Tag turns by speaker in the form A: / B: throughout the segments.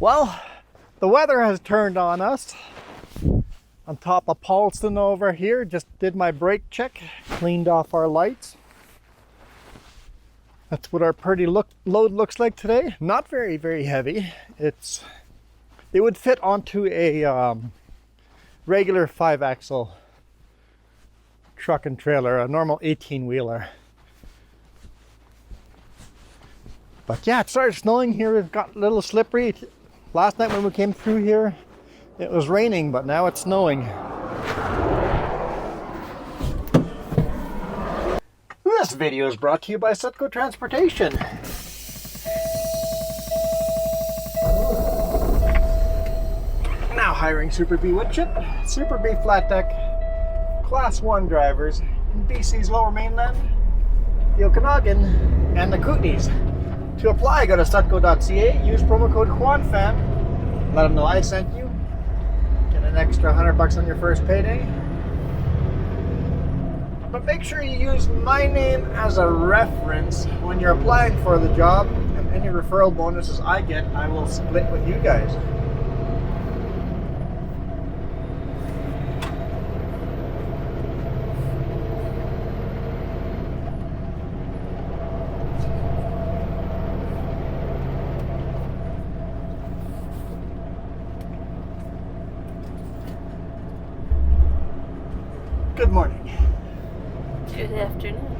A: Well, the weather has turned on us. On top of Paulston over here, just did my brake check, cleaned off our lights. That's what our pretty load looks like today. Not very, very heavy. It would fit onto a regular 5-axle truck and trailer, a normal 18-wheeler. But yeah, it started snowing here. It got a little slippery. Last night when we came through here, it was raining, but now it's snowing. This video is brought to you by Sutco Transportation. Now hiring Super B wood chip, Super B flat deck, Class 1 drivers in BC's Lower Mainland, the Okanagan, and the Kootenays. To apply, go to sutco.ca, use promo code JuanFan, let them know I sent you, get an extra $100 on your first payday. But make sure you use my name as a reference when you're applying for the job, and any referral bonuses I get, I will split with you guys. Good morning.
B: Good afternoon.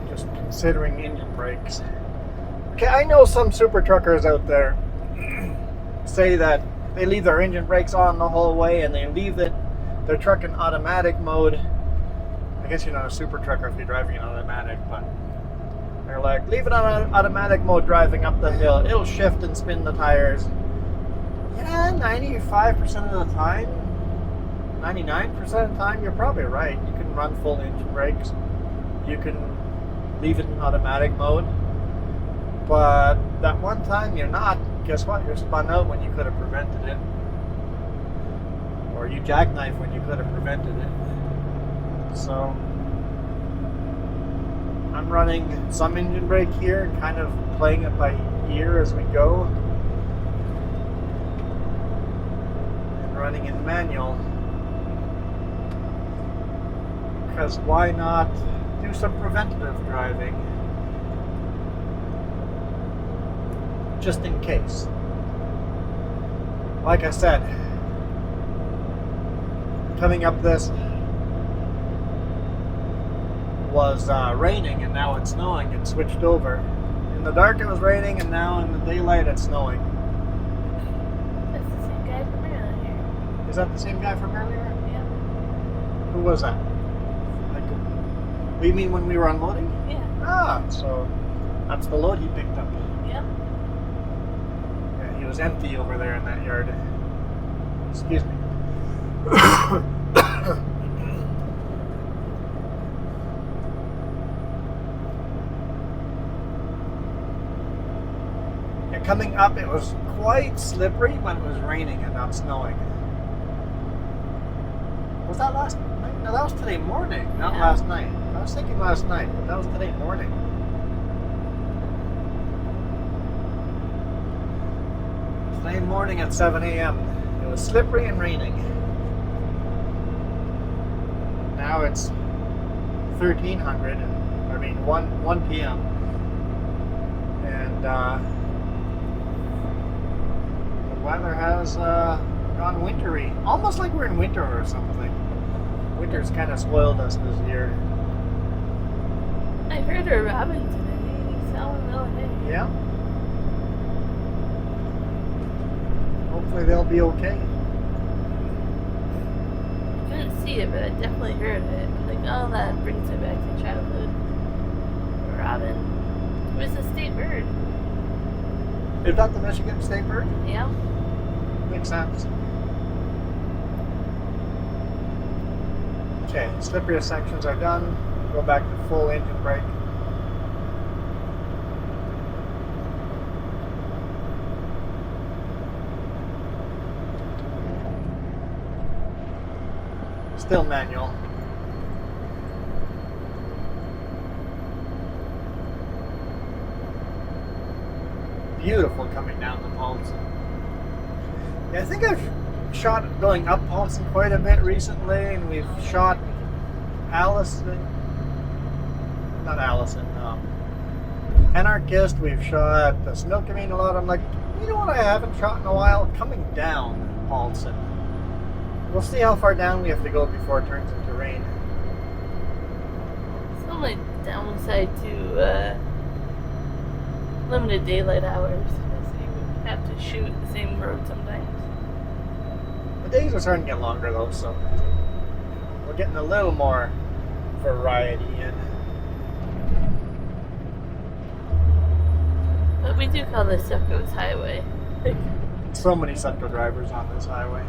A: Just considering engine brakes. Okay, I know some super truckers out there say that they leave their engine brakes on the whole way and they leave their truck in automatic mode. I guess you're not a super trucker if you're driving in automatic, but they're like, leave it on automatic mode driving up the hill. It'll shift and spin the tires. Yeah, 95% of the time, 99% of the time, you're probably right. You can run full engine brakes. You can leave it in automatic mode. But that one time you're not, guess what? You're spun out when you could have prevented it. Or you jackknife when you could have prevented it. So, I'm running some engine brake here, kind of playing it by ear as we go. Running in manual, because why not do some preventative driving just in case. Like I said, coming up this was raining and now it's snowing. It switched over. In the dark it was raining and now in the daylight it's snowing. Is that the same guy from earlier?
B: Yeah.
A: Who was that? You mean when we were unloading?
B: Yeah.
A: Ah, so that's the load he picked up.
B: Yep.
A: Yeah, he was empty over there in that yard. Excuse me. Yeah, coming up, it was quite slippery, but it was raining and not snowing. Was that last night? No, that was today morning, not last night. I was thinking last night, but that was today morning. Today morning at 7 a.m. It was slippery and raining. Now it's 1300, I mean 1 p.m. And the weather has gone wintry. Almost like we're in winter or something. Winter's kind of spoiled us this year.
B: I heard a robin today. He's selling little hay.
A: Yeah. Hopefully they'll be okay.
B: I couldn't see it, but I definitely heard it. Like, oh, that brings me back to childhood. A robin. It was a state bird.
A: Is that the Michigan state bird?
B: Yeah.
A: Makes sense. Okay, slipperiest sections are done. Go back to full engine brake. Still manual. beautiful coming down the Paulson. Yeah, I think I've shot going up Paulson quite a bit recently, and we've shot Anarchist. We've shot the Snow Camine a lot. I'm like, you know what I haven't shot in a while? Coming down Paulson. We'll see how far down we have to go before it turns into rain.
B: It's the only downside to limited daylight hours. So you have to shoot the same road sometimes.
A: The days are starting to get longer though, so we're getting a little more variety in.
B: But we do call this Sufco's Highway.
A: So many Sutco drivers on this highway.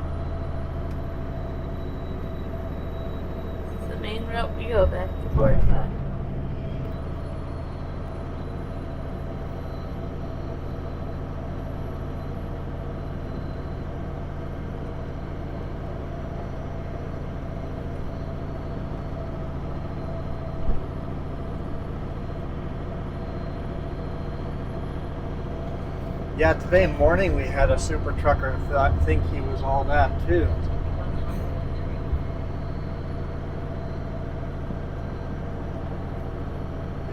B: It's the main route we go back to 45.
A: Yeah, today morning we had a super trucker think he was all that too.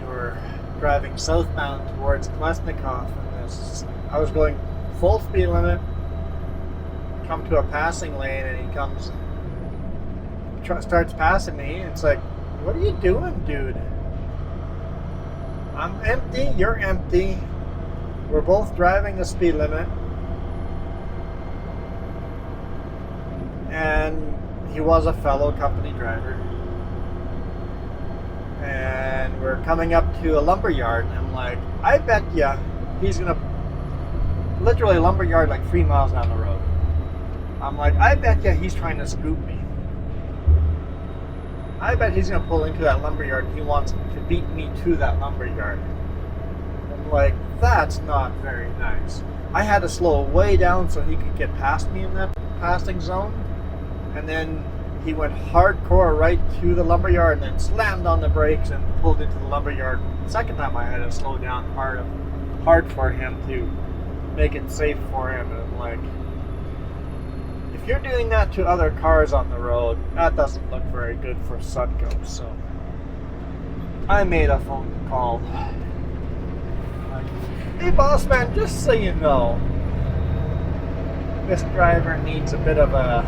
A: We were driving southbound towards Klesnikov, and I was going full speed limit, come to a passing lane, and he comes, starts passing me. It's like, what are you doing, dude? I'm empty, you're empty. We're both driving the speed limit, and he was a fellow company driver. And we're coming up to a lumber yard, and I'm like, I bet ya he's gonna, literally a lumber yard like 3 miles down the road. I'm like, I bet ya he's trying to scoop me. I bet he's gonna pull into that lumber yard and he wants to beat me to that lumber yard. I'm like, that's not very nice. I had to slow way down so he could get past me in that passing zone. And then he went hardcore right to the lumberyard and then slammed on the brakes and pulled into the lumberyard. The second time I had to slow down hard for him to make it safe for him. And I'm like, if you're doing that to other cars on the road, that doesn't look very good for Sutco. So I made a phone call. Hey boss man, just so you know, this driver needs a bit of a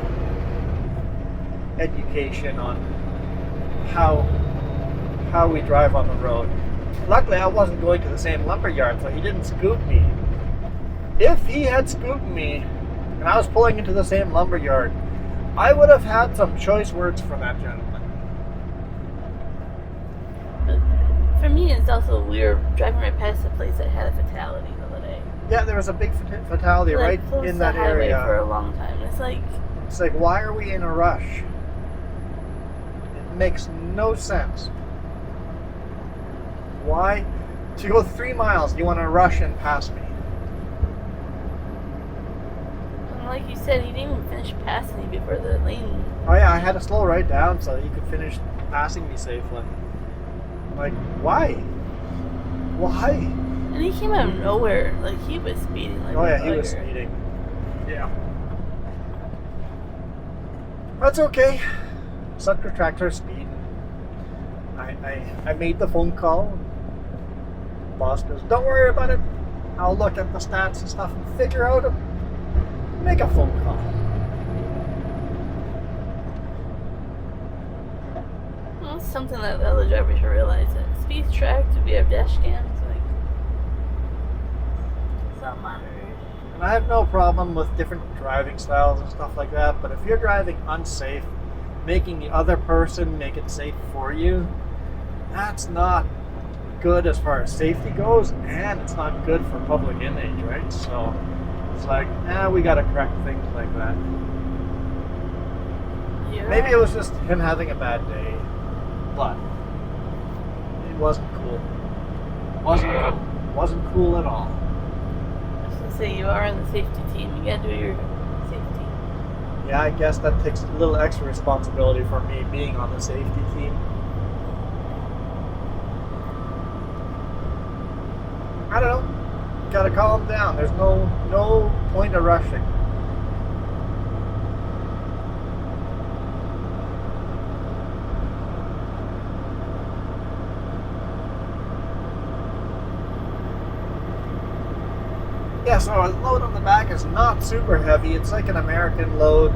A: education on how we drive on the road. Luckily I wasn't going to the same lumberyard, so he didn't scoop me. If he had scooped me and I was pulling into the same lumberyard, I would have had some choice words for that gentleman.
B: For me, it's also weird driving right past the place that had a fatality the other day.
A: Yeah, there was a big fatality
B: like,
A: right in that area
B: for a long time. It's like,
A: why are we in a rush? It makes no sense. Why? To go 3 miles, you want to rush and pass me?
B: and like you said, he didn't even finish passing me before the lane.
A: Oh yeah, I had to slow right down so he could finish passing me safely. Like, why? Why?
B: And he came out of nowhere. Like, he was speeding. Like,
A: Oh yeah, he was speeding. Yeah. That's okay. Sutco tractor speed. I made the phone call. Boss goes, don't worry about it. I'll look at the stats and stuff and figure out make a phone call.
B: Well, it's something that the other drivers should realize. That speed's tracked, if you have dash cams, like, it's not monitored.
A: And I have no problem with different driving styles and stuff like that, but if you're driving unsafe, making the other person make it safe for you, that's not good as far as safety goes, and it's not good for public image, right? So it's like, we gotta correct things like that.
B: Yeah.
A: Maybe it was just him having a bad day, but it wasn't cool. Wasn't cool at all.
B: I was gonna say, you are on the safety team. You gotta do your safety.
A: Yeah, I guess that takes a little extra responsibility for me being on the safety team. I don't know. gotta calm down. There's no point of rushing. Yeah, so a load on the back is not super heavy. It's like an American load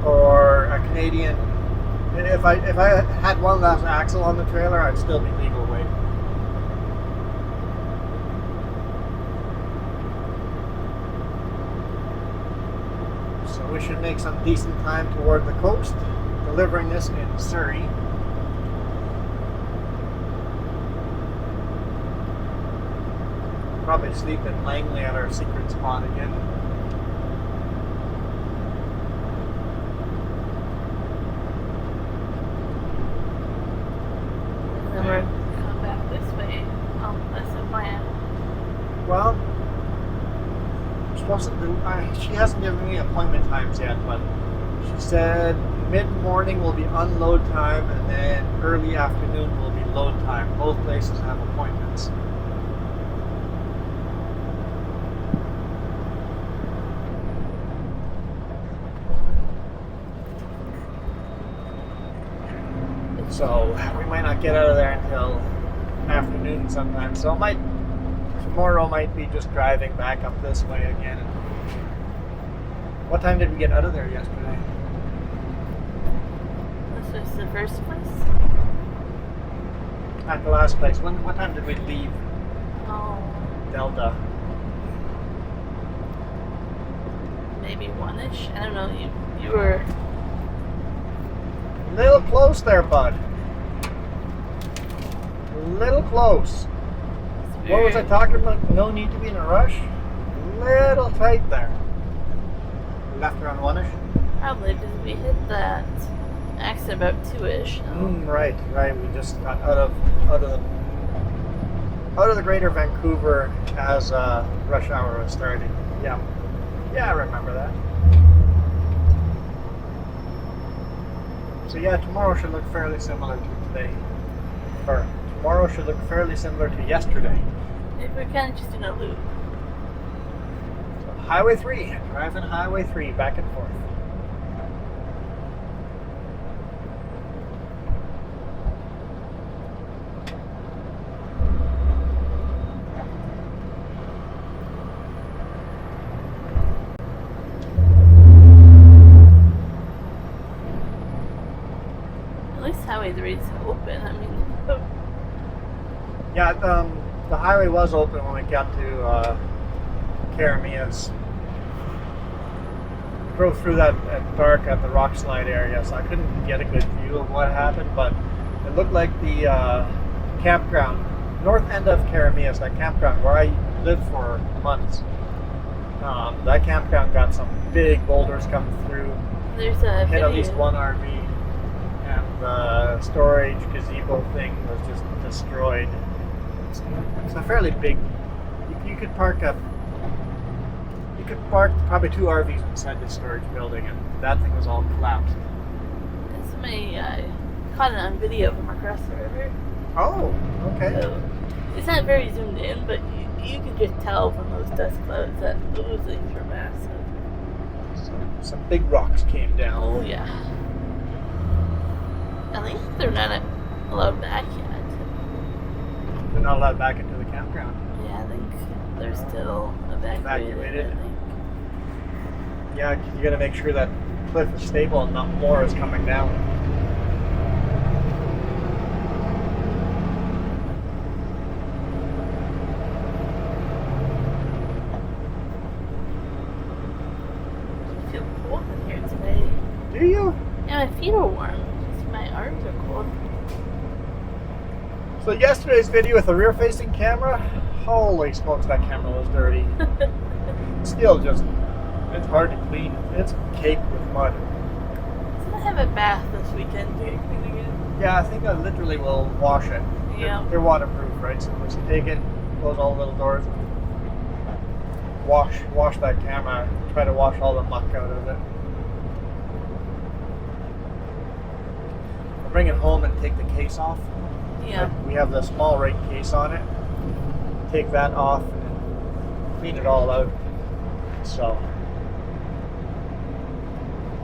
A: or a Canadian. If I had one last axle on the trailer, I'd still be legal weight. So we should make some decent time toward the coast, delivering this in Surrey. Probably sleep in Langley at our secret spot again.
B: And then we're come back this way. Oh, that's the plan.
A: Well, we're supposed to do. She hasn't given me appointment times yet, but she said mid-morning will be unload time, and then early afternoon will be load time. Both places have appointments. So we might not get out of there until afternoon sometime. So tomorrow might be just driving back up this way again. What time did we get out of there yesterday?
B: This was the first place?
A: At the last place. What time did we leave
B: Oh,
A: Delta?
B: maybe 1-ish. I don't know. You were.
A: A little close there, bud. A little close. What was I talking about? No need to be in a rush. A little tight there. Left around 1-ish.
B: Probably because we hit that accident about 2-ish.
A: Right. We just got out of the greater Vancouver as rush hour was starting. Yeah, I remember that. So yeah, tomorrow should look fairly similar to today. Or tomorrow should look fairly similar to yesterday.
B: Maybe we're kind of just in a loop.
A: So Highway 3, driving Highway 3 back and forth.
B: Highway 3 is open. I mean,
A: Yeah, the highway was open when we got to Caramias. Drove through that at dark at the rock slide area, so I couldn't get a good view of what happened, but it looked like the campground, north end of Caramias, that campground where I lived for months. That campground got some big boulders coming through.
B: there's a
A: Hit
B: video.
A: at least one RV, and the storage gazebo thing was just destroyed. It's a fairly big. You could park probably 2 RVs inside this storage building, and that thing was all collapsed.
B: Somebody caught it on video from across the river.
A: Oh, okay.
B: So it's not very zoomed in, but you can just tell from those dust clouds that those things were massive.
A: Some big rocks came down.
B: Oh yeah. I think they're not allowed back yet.
A: They're not allowed back into the campground.
B: Yeah, I think they're still evacuated. I think.
A: Yeah, you got to make sure that cliff is stable and not more is coming down.
B: I feel cold in here today.
A: Do you?
B: Yeah, my feet are warm. Just my arms are cold.
A: So yesterday's video with the rear-facing camera, holy smokes, that camera was dirty. Still just, it's hard to clean. It's caked with mud.
B: So I have a bath this weekend to get clean again.
A: Yeah, I think I literally will wash it.
B: Yeah.
A: They're waterproof, right? So just take it, close all the little doors, wash that camera, try to wash all the muck out of it. I'll bring it home and take the case off.
B: Yeah.
A: We have the small rate case on it. Take that off and clean it all out. So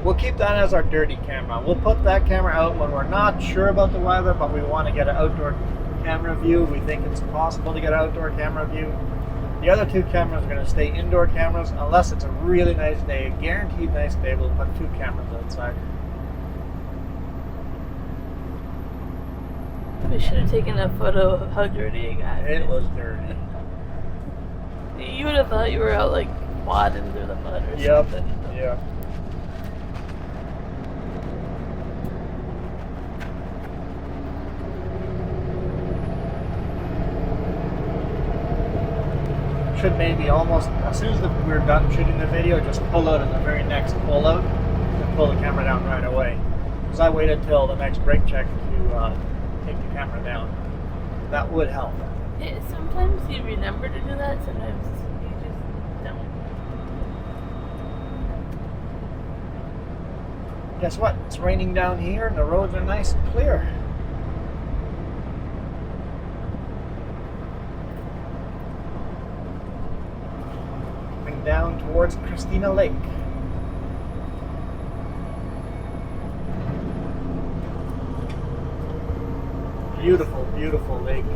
A: we'll keep that as our dirty camera. We'll put that camera out when we're not sure about the weather, but we want to get an outdoor camera view. We think it's possible to get an outdoor camera view. The other two cameras are going to stay indoor cameras unless it's a really nice day, a guaranteed nice day. We'll put two cameras outside.
B: We should have taken a photo of how dirty it got.
A: It was dirty.
B: You would have thought you were out like wadding through the mud or
A: Yep.
B: something.
A: Yeah. Should maybe almost, as soon as we're done shooting the video, just pull out in the very next pull out and pull the camera down right away. Because I waited till the next brake check to take the camera down. That would help.
B: Yeah, sometimes you remember to do that, sometimes you just don't.
A: Guess what? It's raining down here and the roads are nice and clear. Down towards Christina Lake. Beautiful, beautiful lake.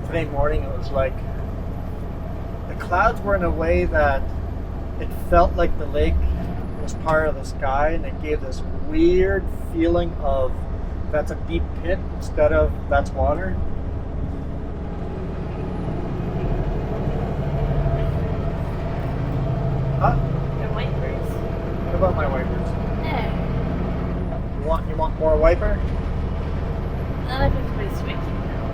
A: Today morning it was like the clouds were in a way that it felt like the lake was part of the sky, and it gave this weird feeling of that's a deep pit instead of that's water. Huh?
B: Your wipers.
A: What about my wipers?
B: Yeah.
A: You want more wiper?
B: Not if it's my squeaky now.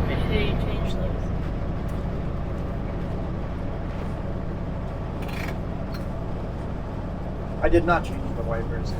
B: When did you change those?
A: I did not change the wipers.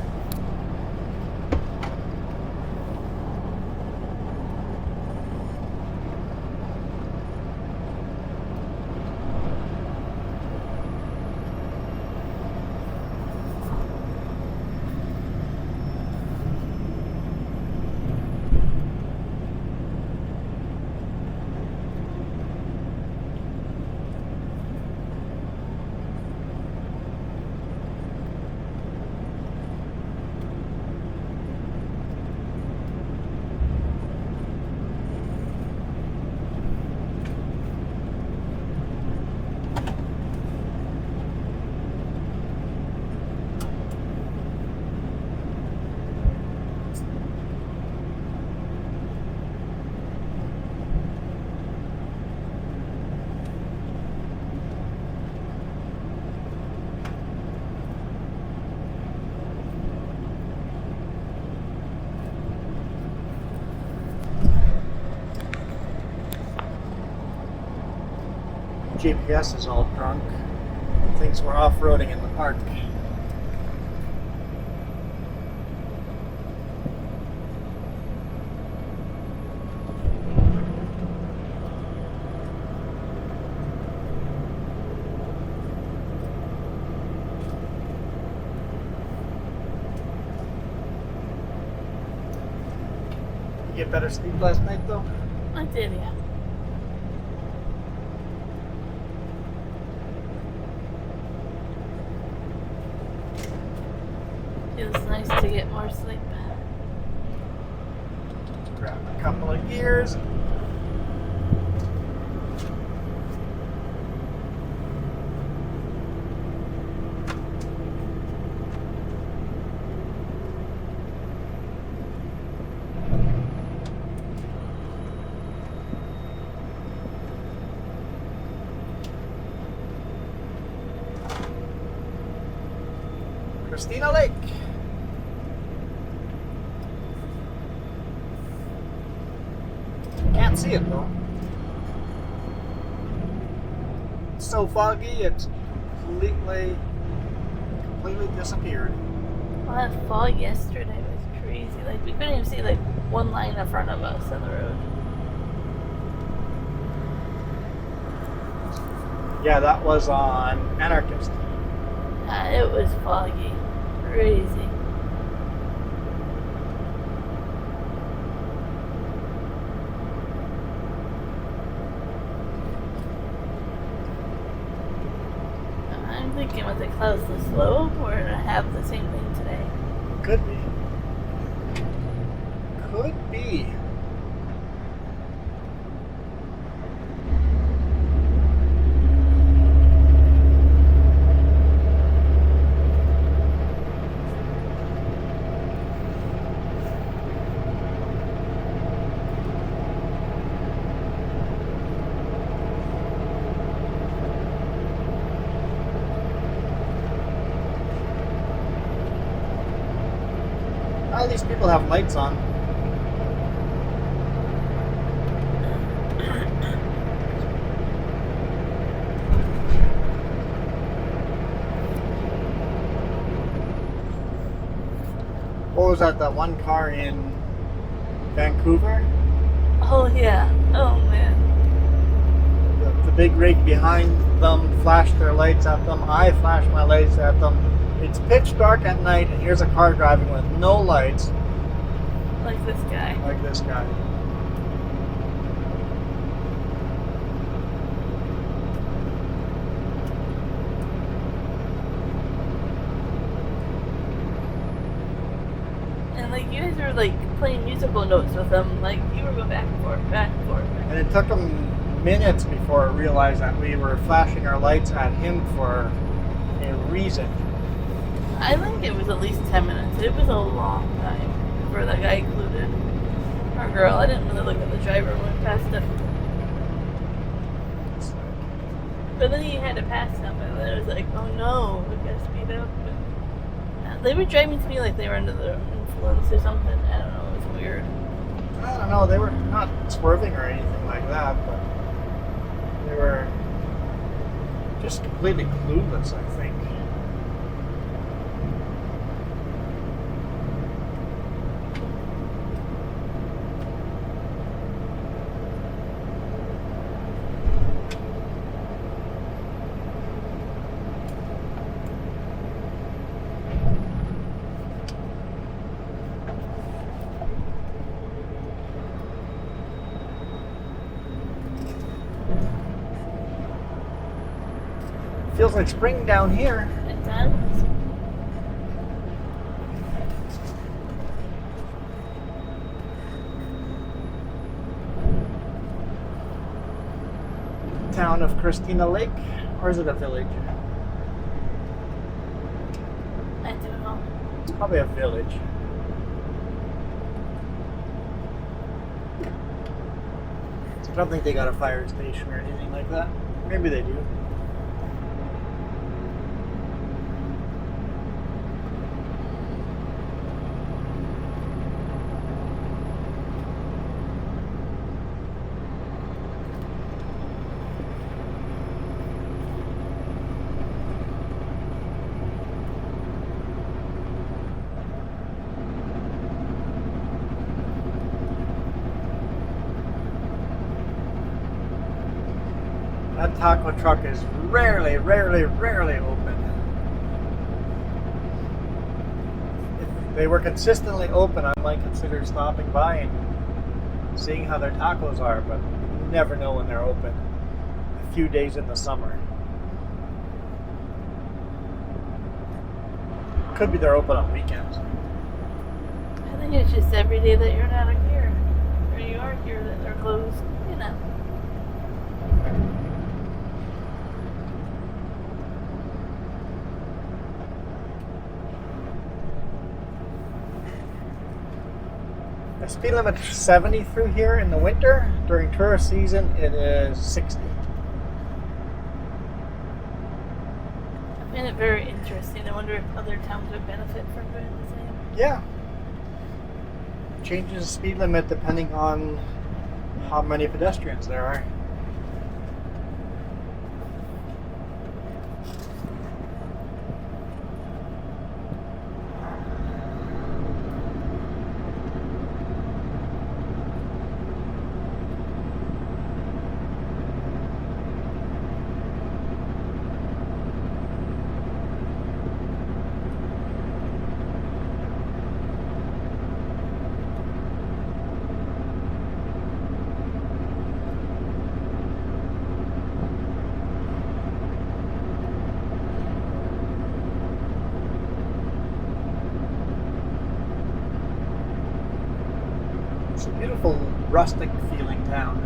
A: GPS is all drunk. Thinks we're off-roading in the park. You get better sleep last night though?
B: I did, yeah. Feels nice to get more sleep.
A: Grab a couple of gears. Christina Lake. Can't see it though. It's so foggy, it's completely disappeared.
B: Well, that fog yesterday was crazy. Like, we couldn't even see, like, one line in front of us on the road.
A: Yeah, that was on Anarchist.
B: It was foggy. Crazy. was it close the slope or to have the same thing today?
A: Could be. Could be. At least people have lights on. What was that one car in Vancouver?
B: Oh yeah. Oh man.
A: The big rig behind them flashed their lights at them. I flashed my lights at them. It's pitch dark at night, and here's a car driving with no lights.
B: Like this guy.
A: Like this guy.
B: And like you guys were like playing musical notes with him, like you were going back and forth, back and forth.
A: And it took them minutes before I realized that we were flashing our lights at him for a reason.
B: I think it was at least 10 minutes. It was a long time for that guy included. Or girl, I didn't really look at the driver when we passed him. But then you had to pass him, and then it was like, oh no, we gotta speed up. And they were driving to me like they were under the influence or something. I don't know, it was weird.
A: I don't know, they were not swerving or anything like that, but they were just completely clueless, I think. Feels like spring down here.
B: It does.
A: Town of Christina Lake, or is it a village?
B: I don't know.
A: It's probably a village. I don't think they got a fire station or anything like that. Maybe they do. That taco truck is rarely open. If they were consistently open, I might consider stopping by and seeing how their tacos are, but you never know when they're open. A few days in the summer. Could be they're open on weekends.
B: I think it's just every day that you're not here, or you are here, that they're closed, you know.
A: The speed limit is 70 through here in the winter. During tourist season, it is 60.
B: I find it very interesting. I wonder if other towns would benefit from doing the same.
A: Yeah. Changes the speed limit depending on how many pedestrians there are. It's a beautiful rustic feeling town.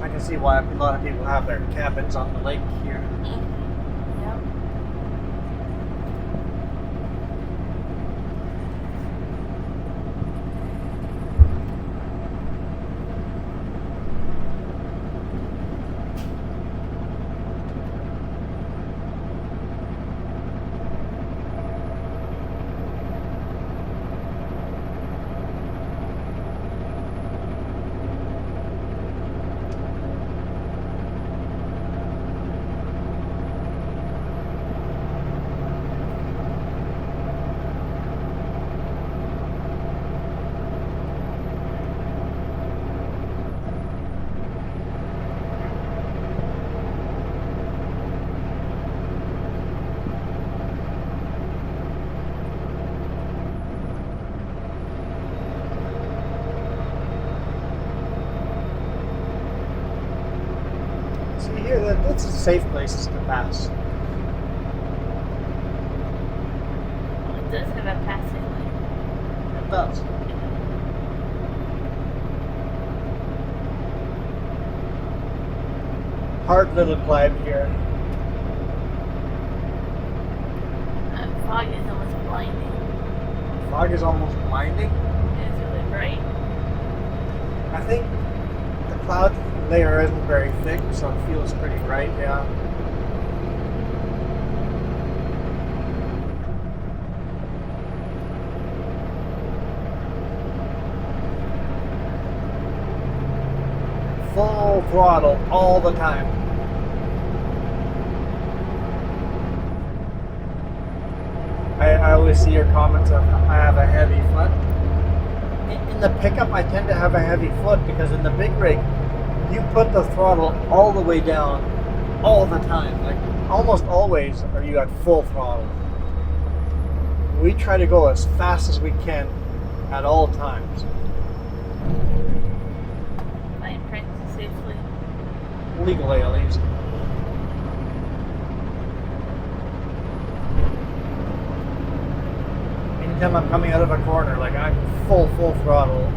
A: I can see why a lot of people have their cabins on the lake here.
B: Yep.
A: See here, that's a safe places to pass.
B: Well, it does have a passing lane.
A: It does. Hard little climb here.
B: Fog is almost blinding.
A: Fog is almost blinding.
B: It's really bright.
A: I think the cloud layer isn't very thick, so it feels pretty bright, yeah. Full throttle all the time. I always see your comments of I have a heavy foot. In the pickup, I tend to have a heavy foot because in the big rig, you put the throttle all the way down all the time. Like almost always are you at full throttle. We try to go as fast as we can at all times.
B: Flying print safely.
A: Legally, at least. Anytime I'm coming out of a corner, like I'm full throttle.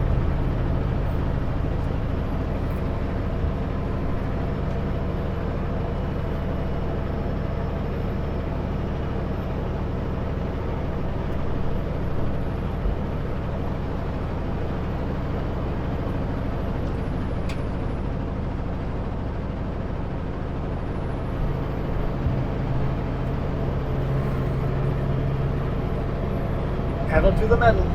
A: Pedal to the metal.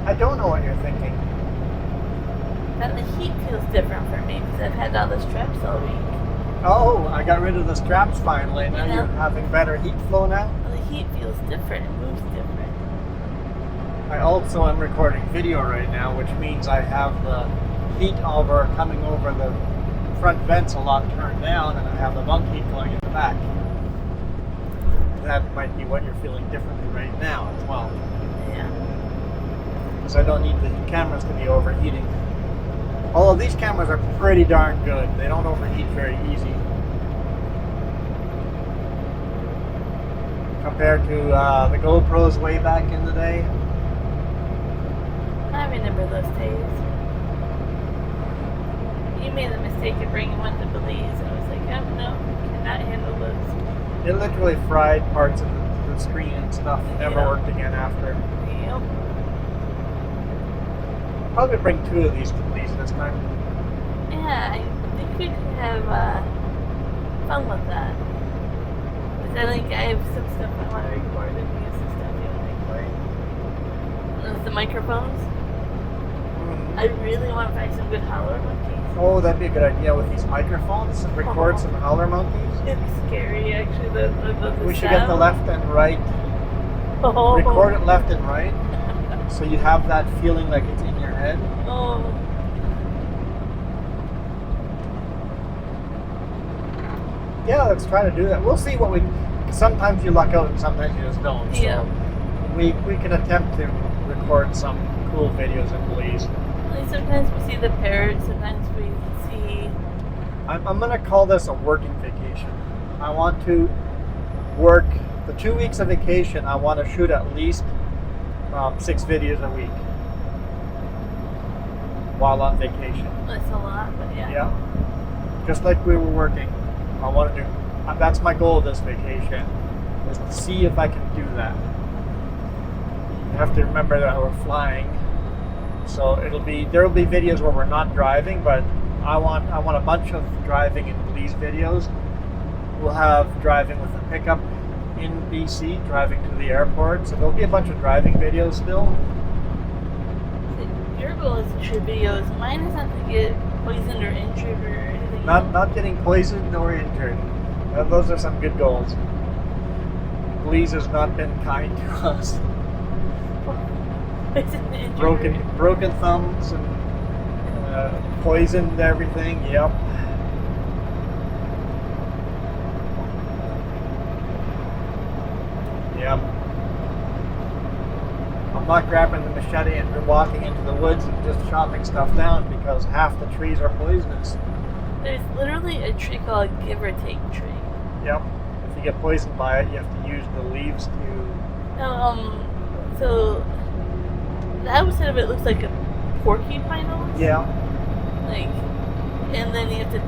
A: I don't know what you're thinking.
B: That the heat feels different for me because I've had all the straps all week.
A: Oh, I got rid of the straps finally. Now
B: Yeah.
A: you're having better heat flow now?
B: Well, the heat feels different. It moves different.
A: I also am recording video right now, which means I have the heat coming over the front vents a lot turned down, and I have the bunk heat going in the back. That might be what you're feeling differently right now as well.
B: Yeah.
A: Because I don't need the cameras to be overheating. Although these cameras are pretty darn good. They don't overheat very easy. Compared to the GoPros way back in the day.
B: I remember those days. You made the mistake of bringing one to Belize. I was like, oh no, cannot handle those.
A: It literally fried parts of the screen and stuff. Never
B: Yeah.
A: worked again after.
B: Yep.
A: Probably bring 2 of these to Belize this time.
B: Yeah, I think we could have fun with that. Because I think I have some stuff I want to record and you have some stuff you want to record. With the microphones. I really want to find some good howler monkeys.
A: Oh, that'd be a good idea with these microphones and record some howler monkeys.
B: It's scary, actually. The
A: We should get the left and right
B: Oh.
A: record it left and right, so you have that feeling like it's in your head.
B: Oh.
A: Yeah, let's try to do that. We'll see what we. Sometimes you luck out, and sometimes you just don't. So
B: Yeah.
A: we can attempt to record some cool videos in Belize.
B: Like sometimes we see the parrots, sometimes we see.
A: I'm gonna call this a working vacation. I want to work the 2 weeks of vacation. I want to shoot at least 6 videos a week while on vacation.
B: That's a lot, but yeah.
A: Yeah, just like we were working. I want to do. That's my goal this vacation, is to see if I can do that. You have to remember that we're flying, so there will be videos where we're not driving, but I want a bunch of driving in Belize videos. We'll have driving with a pickup in BC, driving to the airport, so there'll be a bunch of driving videos still.
B: Your goal is to shoot videos. Mine is not to get poisoned or injured or anything.
A: Not getting poisoned or injured. Those are some good goals. Belize has not been kind to us.
B: Poisoned, injured.
A: Broken thumbs and poisoned everything. Yep. Yep. I'm not grabbing the machete and walking into the woods and just chopping stuff down because half the trees are poisonous.
B: There's literally a tree called Give or Take tree.
A: Yep. If you get poisoned by it, you have to use the leaves to.
B: So the outside of it looks like a porcupine almost.
A: Yeah.
B: Like, and then you have to,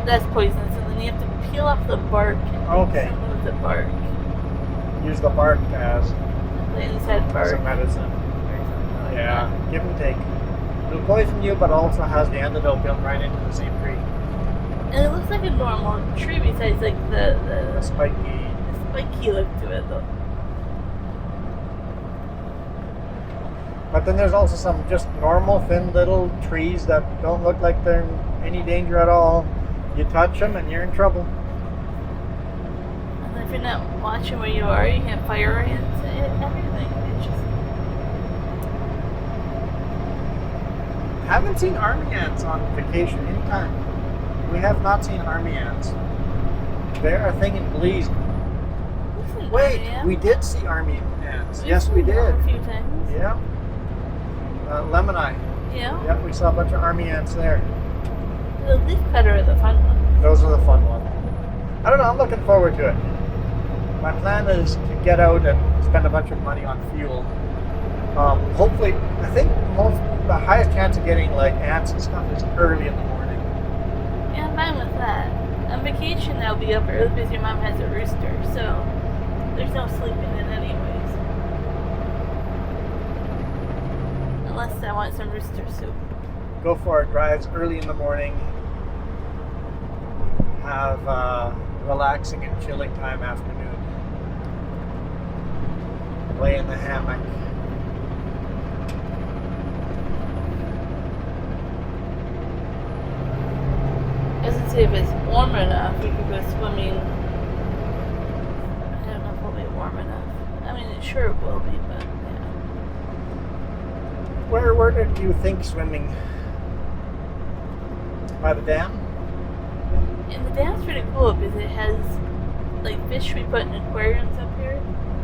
B: that's poisonous, and then you have to peel off the bark. And
A: Okay.
B: some of the bark.
A: Use the bark as
B: The inside bark.
A: a medicine.
B: Or something like
A: Yeah. Give and take. It'll poison you, but also has the antidote built right into the same tree.
B: that. And it looks like a normal tree besides like the
A: Spiky.
B: spiky look to it though.
A: But then there's also some just normal, thin little trees that don't look like they're in any danger at all. You touch them and you're in trouble.
B: And if you're not watching where you are, you have fire ants and everything. It's just
A: Haven't seen army ants on vacation anytime. We have not seen army ants. They're a thing in Belize.
B: listen.
A: Wait,
B: man.
A: we did see army ants.
B: We've
A: Yes, we
B: seen them
A: did.
B: a few times.
A: Yeah. Lemoni.
B: Yeah.
A: Yep, we saw a bunch of army ants there.
B: The leaf cutter are the fun ones.
A: Those are the fun ones. I don't know, I'm looking forward to it. My plan is to get out and spend a bunch of money on fuel. Hopefully, I think the highest chance of getting like ants and stuff is early in the morning.
B: Yeah, I'm fine with that. On vacation, I'll be up early because your mom has a rooster, so there's no sleeping in anyways. Unless I want some rooster soup.
A: Go for it, drives early in the morning. Have relaxing and chilling time afternoon. Lay in the hammock.
B: I was gonna say if it's warm enough, we could go swimming. I don't know if it'll be warm enough. I mean, sure it will be, but yeah.
A: Where did you think swimming? By the dam?
B: And the dam's pretty cool because it has like fish we put in aquariums up here.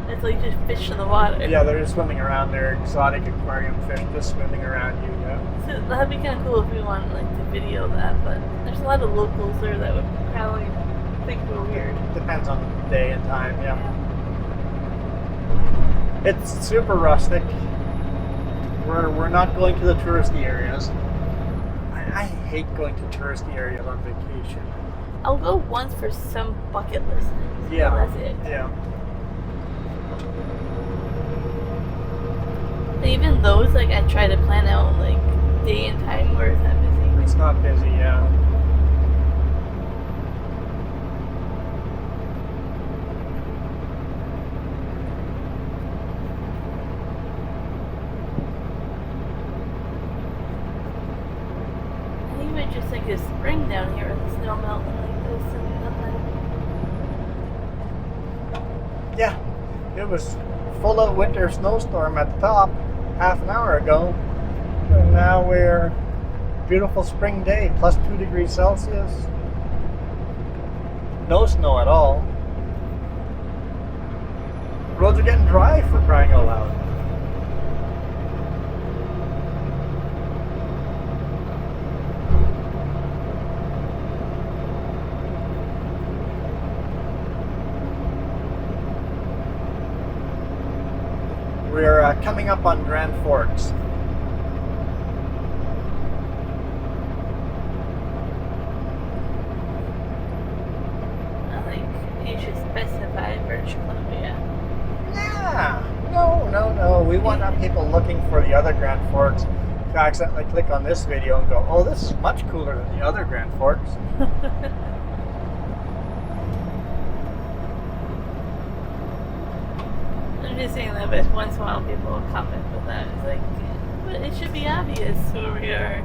B: It's like just fish in the water.
A: Yeah, they're just swimming around there. Exotic aquarium fish just swimming around you. Yeah.
B: So that'd be kind of cool if we wanted like to video that, but there's a lot of locals there that would probably think we're weird.
A: Depends on the day and time. Yeah. It's super rustic. We're not going to the touristy areas. I hate going to touristy areas on vacation.
B: I'll go once for some bucket list things.
A: Yeah.
B: That's it.
A: Yeah.
B: But even those, like, I try to plan out, like, day and time where it's not busy.
A: It's not busy, yeah.
B: I think it's just like a spring down here with the snow melting like this and nothing.
A: Yeah. It was full of winter snowstorm at the top half an hour ago. And now we're beautiful spring day, plus 2 degrees Celsius. No snow at all. Roads are getting dry, for crying out loud. We're coming up on Grand Forks.
B: I think you should specify British Columbia.
A: Yeah, no. We want our people looking for the other Grand Forks to accidentally click on this video and go, oh, this is much cooler than the other Grand Forks.
B: I'm just saying that, but once in a while people will comment with that. It's like, but it should be obvious where we are.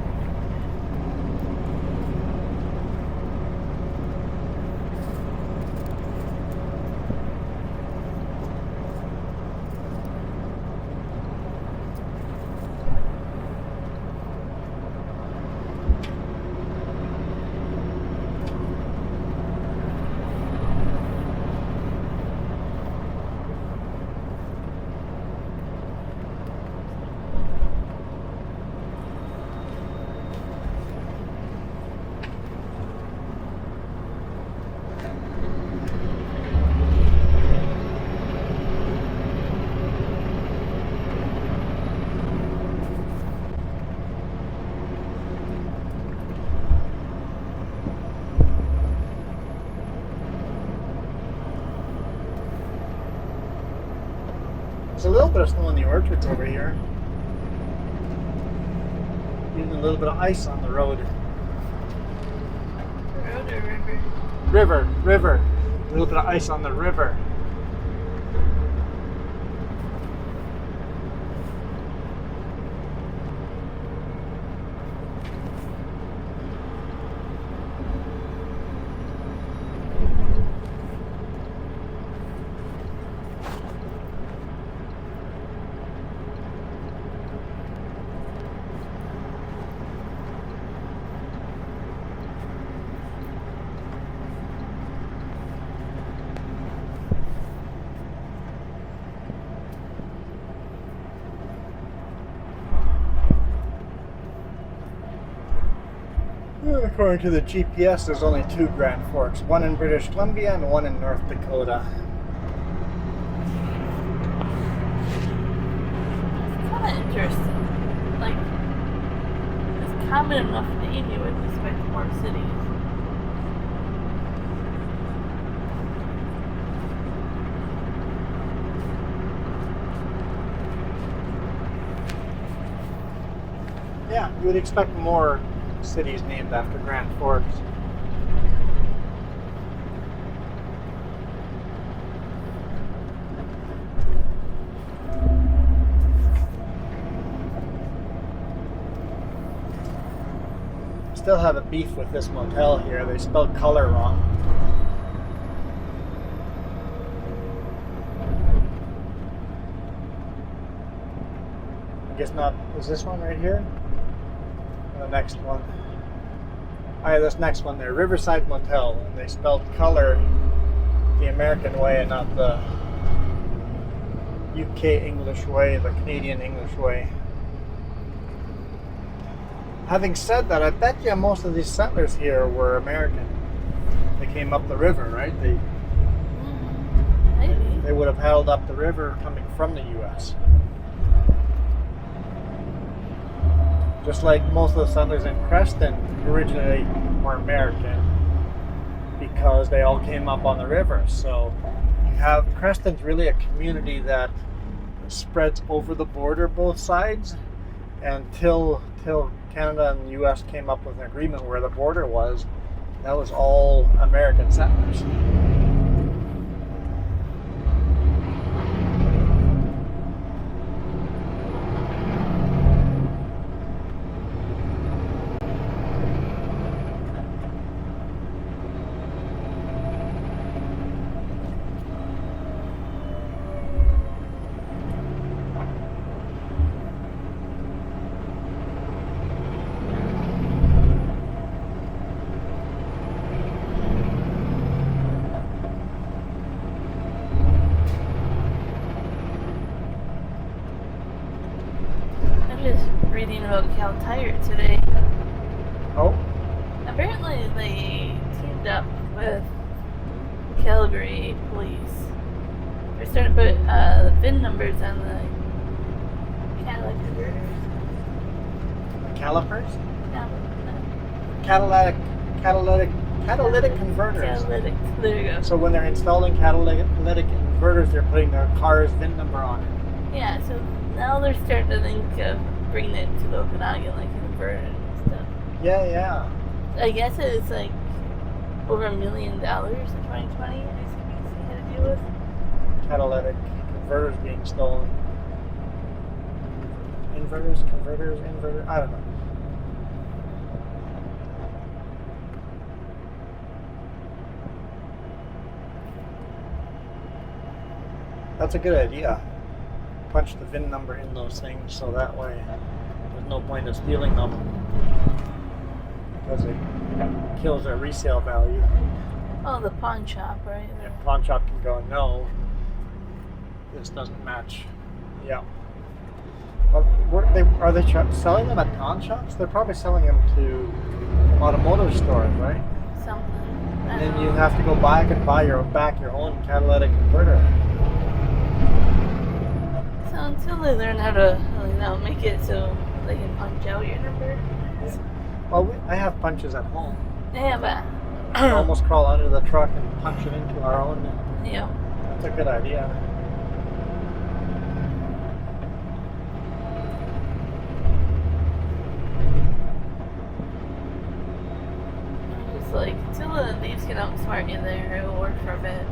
A: There's a little bit of snow in the orchards over here. Even a little bit of ice on the road.
B: Road or river?
A: River. A little bit of ice on the river. According to the GPS, there's only 2 Grand Forks, one in British Columbia and one in North Dakota.
B: It's kind of interesting. Like, it's common enough name you would expect more cities.
A: Yeah, you would expect more cities named after Grand Forks. Still have a beef with this motel here. They spelled color wrong. I guess not. Is this one right here? The next one. Oh yeah, this next one there, Riverside Motel, and they spelled color the American way and not the UK English way, the Canadian English way. Having said that, I bet you most of these settlers here were American. They came up the river, right?
B: Maybe.
A: They would have held up the river coming from the US. Just like most of the settlers in Creston originally were American because they all came up on the river. So you have Creston's really a community that spreads over the border both sides until Canada and the US came up with an agreement where the border was. That was all American settlers.
B: reading about Cal Tire today.
A: Oh,
B: Apparently they teamed up with Calgary police. They're starting to put the VIN numbers on the Cadillac converters.
A: calipers?
B: No,
A: Catalytic converters.
B: Catalytics. There you go.
A: So when they're installing catalytic converters, they're putting their car's VIN number on it.
B: Yeah, so now they're starting to think of bringing it to the Okanagan, like convert it and stuff.
A: Yeah.
B: I guess it's like over $1 million in 2020 ICBC had to deal with.
A: Catalytic converters being stolen. Converters, I don't know. That's a good idea. Punch the VIN number in those things so that way there's no point of stealing them because it kills their resale value.
B: Oh, the pawn shop, right?
A: The pawn shop can go, no, this doesn't match. Yeah. Well, are they selling them at pawn shops? They're probably selling them to automotive stores, right?
B: Something.
A: And then you have to go back and buy your own catalytic converter.
B: So until they learn how to, make it so they can punch out your number.
A: Yeah. Well, I have punches at home.
B: Yeah, but
A: We almost crawl under the truck and punch it into our own.
B: yeah.
A: That's a good idea.
B: Just like until the thieves can outsmart you there, it will work for a bit.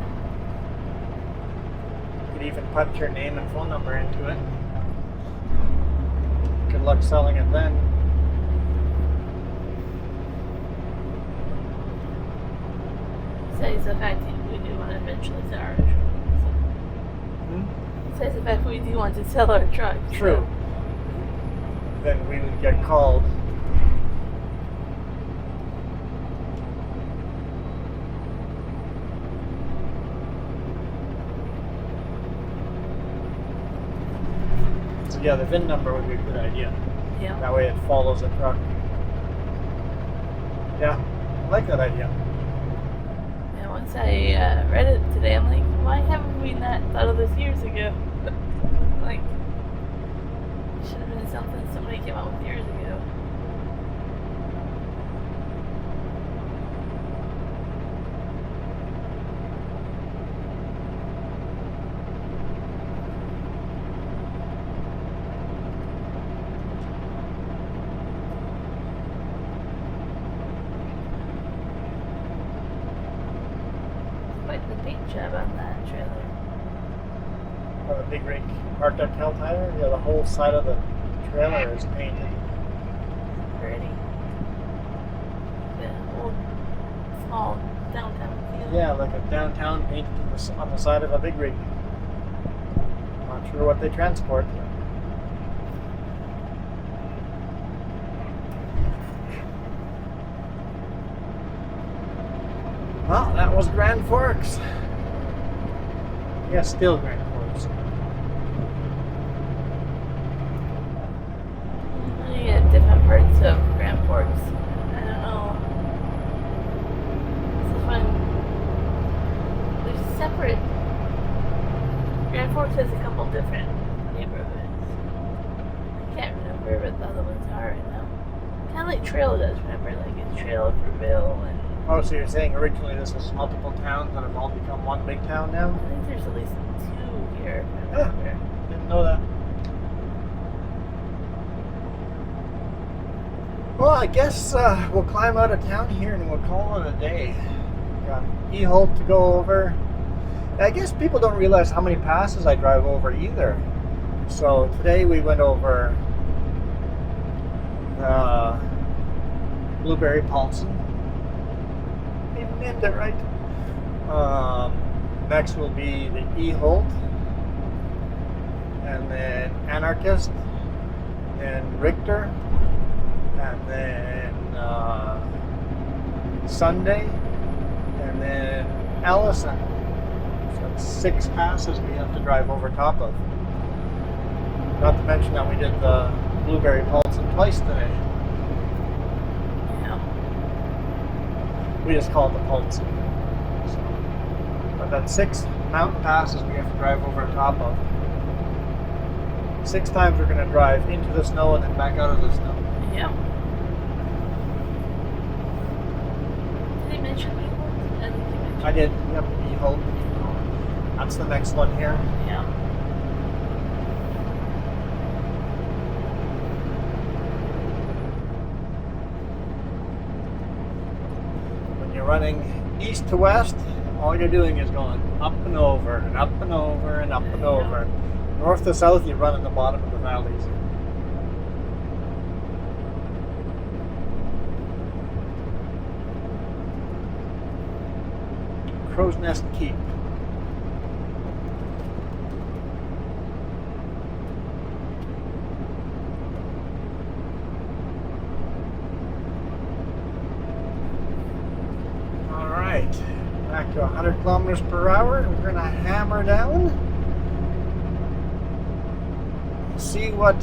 A: You could even punch your name and phone number into it. Good luck selling it then.
B: Besides the fact that we do want to eventually sell our truck. Besides the fact we do want to sell our truck.
A: True. Then we would get called. So yeah, the VIN number would be a good idea.
B: Yeah.
A: That way it follows the truck. Yeah, I like that idea.
B: And once I read it today, I'm like, why haven't we not thought of this years ago? Like, it should have been something somebody came out with years ago. Quite the paint job on that trailer.
A: On the big rig parked at Cal Tire, yeah, the whole side of the trailer is painted.
B: Pretty. The old, small downtown feel.
A: Yeah, like a downtown painted on the side of a big rig. Not sure what they transport. Well, that was Grand Forks. Yeah, still Grand Forks.
B: You get different parts of Grand Forks. I don't know. It's fun. There's separate. Grand Forks has a couple different neighborhoods. I can't remember what the other ones are right now. Kind of like Trail does, remember? Like it's Trail for Bill and.
A: Oh, so you're saying originally this was multiple towns that have all become one big town now?
B: I think there's at least 2 here. If I
A: Yeah.
B: remember.
A: Didn't know that. Well, I guess we'll climb out of town here and we'll call it a day. Got E-Holt to go over. I guess people don't realize how many passes I drive over either. So today we went over the Blueberry Paulson. Even named it right. Next will be the E-Holt. And then Anarchist. And Richter. And then Sunday. And then Allison. So it's 6 passes we have to drive over top of. Not to mention that we did the Blueberry Paulson twice today.
B: Yeah.
A: We just call it the Pulse. So, but that's 6 mountain passes we have to drive over the top of. 6 times we're going to drive into the snow and then back out of the snow.
B: Yeah. Did he mention Behold? I think he mentioned.
A: I did. Yep. Behold. That's the next one here.
B: Yeah.
A: When you're running east to west, all you're doing is going up and over and up and over and up and over. North to south, you run in the bottom of the valleys. Crow's Nest Keep. All right, back to 100 kilometers per hour. We're going to hammer down. See what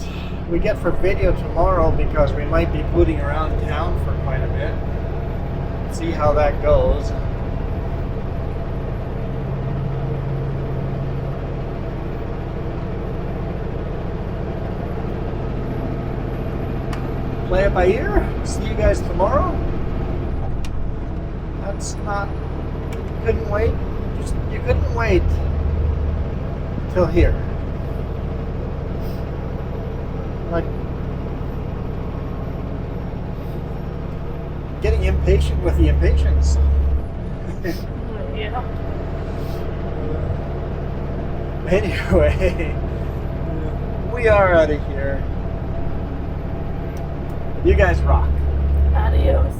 A: we get for video tomorrow, because we might be booting around town for quite a bit. See how that goes. Play it by ear. See you guys tomorrow. That's not. Couldn't wait. You couldn't wait till here. Like getting impatient with the impatience.
B: Yeah.
A: Anyway, we are out of here. You guys rock.
B: Adios.